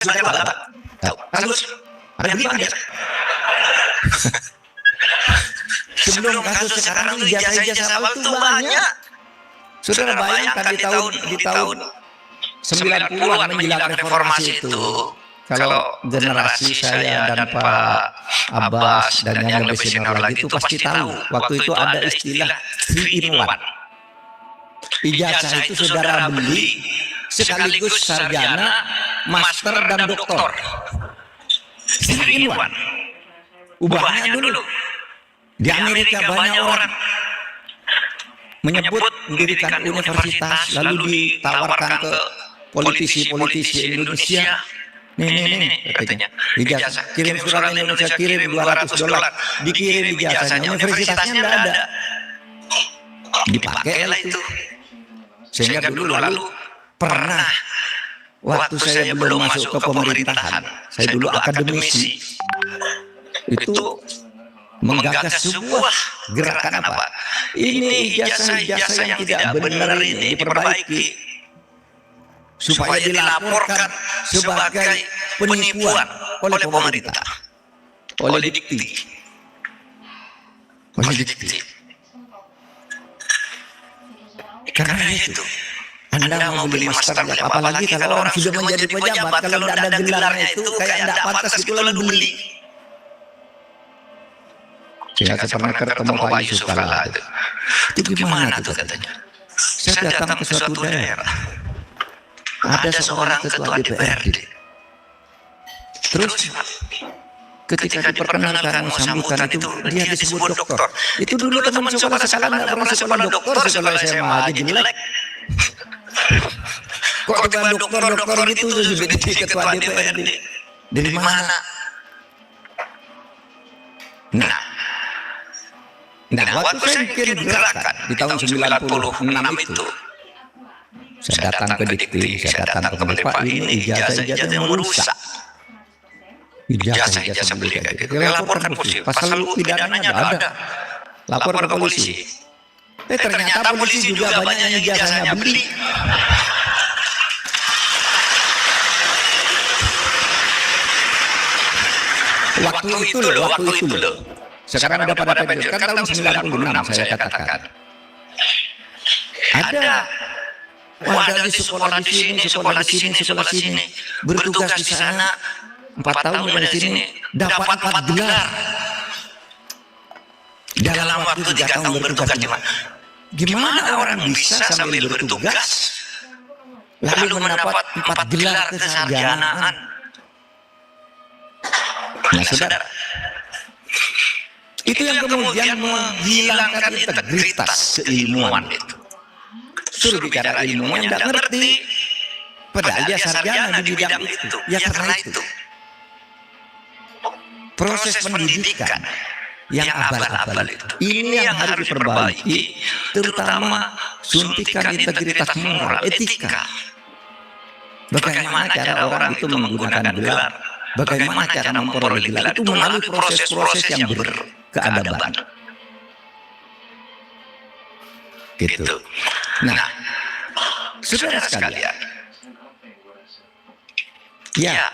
Saudara Bapak tahu. Kasus ada yang beli biasa. Sebelum kasus sekarang itu ijazah-ijazah awal itu banyak. Saudara bayangkan di tahun 90-an menjelang reformasi itu, kalau generasi saya dan Pak Abbas dan yang lebih senior lagi itu pasti tahu. Waktu itu ada istilah 3 in 1. Ijazah itu saudara beli sekaligus sarjana, master dan doktor. 3 in 1. Ubahnya dulu. Di Amerika banyak orang menyebut mendirikan universitas lalu ditawarkan ke politisi-politisi Indonesia. Nih katanya ijazah, kirim surat Indonesia, kirim $200, dikirim ijazahnya, universitasnya enggak ada, dipakai lah itu. Sehingga dulu lalu pernah waktu saya belum masuk ke pemerintahan, saya dulu akademisi, itu menggagas sebuah gerakan apa? Ini ijazah-ijazah yang tidak benar ini diperbaiki supaya dilaporkan sebagai penipuan oleh pemerintah, oleh Dikti. Karena itu Anda mau beli master, apalagi kalau orang sudah menjadi pejabat, kalau tidak ada gelarnya itu kayak tidak pantas itu lalu beli. Saya pernah ketemu Pak Yusuf Kala itu gimana tuh katanya, saya datang ke suatu daerah, ada seorang ketua DPRD, terus ketika diperkenalkan mau sambutan itu dia disebut doktor. Itu dulu teman sekolah sekalian nggak pernah sekolah doktor, sekolah SMA aja jelek. Kok tiba doktor gitu sudah jadi ketua DPRD, dari mana? Nah, waktu saya bikin gerakan di tahun 96 itu, saya datang ke Dikti, saya datang ke Pak, ini ijazah-ijazah yang merusak. Ijazah beli kayak gitu. Laporkan polisi, pasal pidananya ada. Lapor ke polisi. Ternyata polisi juga banyak yang ijazahnya beli. Waktu itu loh. Sekarang udah pada pensiun, kan tahun 96 saya katakan. Ada di sekolah di sini, bertugas di sana 4 tahun di sini, dapat 4 gelar. Dalam waktu 3 tahun bertugas gimana orang bisa sambil bertugas lalu mendapat 4 gelar kesarjanaan? Nah, saudara, itu yang kemudian menghilangkan integritas keilmuan itu. Suruh bicara ilmunya nggak ngerti, padahal dia sarjana di bidang itu. Ya karena itu proses pendidikan yang abal-abal itu, ini yang harus diperbaiki, terutama suntikan integritas moral, etika. Bagaimana cara orang itu menggunakan gelar, bagaimana cara memperoleh gelar itu melalui proses-proses yang berkeadaban. Gitu. Nah, saudara sekalian, ya,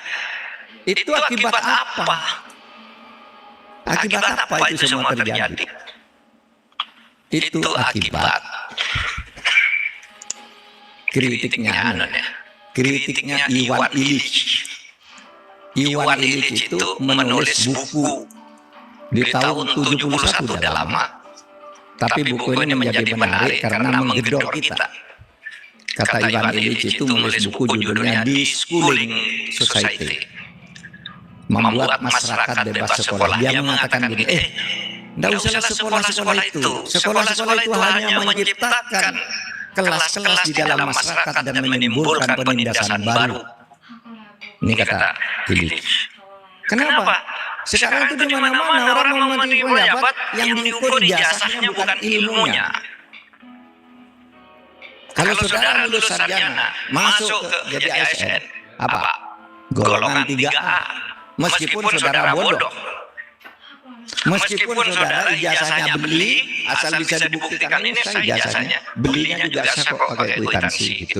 itu akibat apa? Akibat apa itu semua terjadi? Itu akibat kritiknya Iwan Illich. Iwan Illich itu menulis buku di tahun 71, udah lama. Tapi buku ini menjadi menarik karena menggedor kita. Kata Iwan Illich itu menulis buku judulnya Deschooling Society, membuat masyarakat bebas sekolah. Dia mengatakan gini, tidak usah sekolah-sekolah itu. Sekolah-sekolah itu hanya menciptakan kelas-kelas di dalam masyarakat dan menimbulkan penindasan baru. Ini kata Illich. Kenapa? Sekarang itu di mana-mana orang memiliki pendapat yang diukur ijazahnya bukan ilmunya. Kalau saudara lulus sarjana masuk ke jadi ASN, apa? Golongan 3A. Meskipun saudara bodoh, meskipun saudara ijazahnya beli, asal bisa dibuktikan ini saya ijazahnya, belinya juga saya kok pakai kwitansi gitu.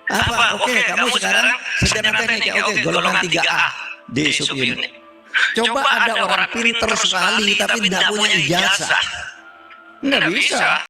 Apa? Oke, kamu sekarang sarjana teknik. Oke, golongan 3A di subunit. Coba ada orang pinter sekali tapi tidak punya ijazah. Nggak bisa.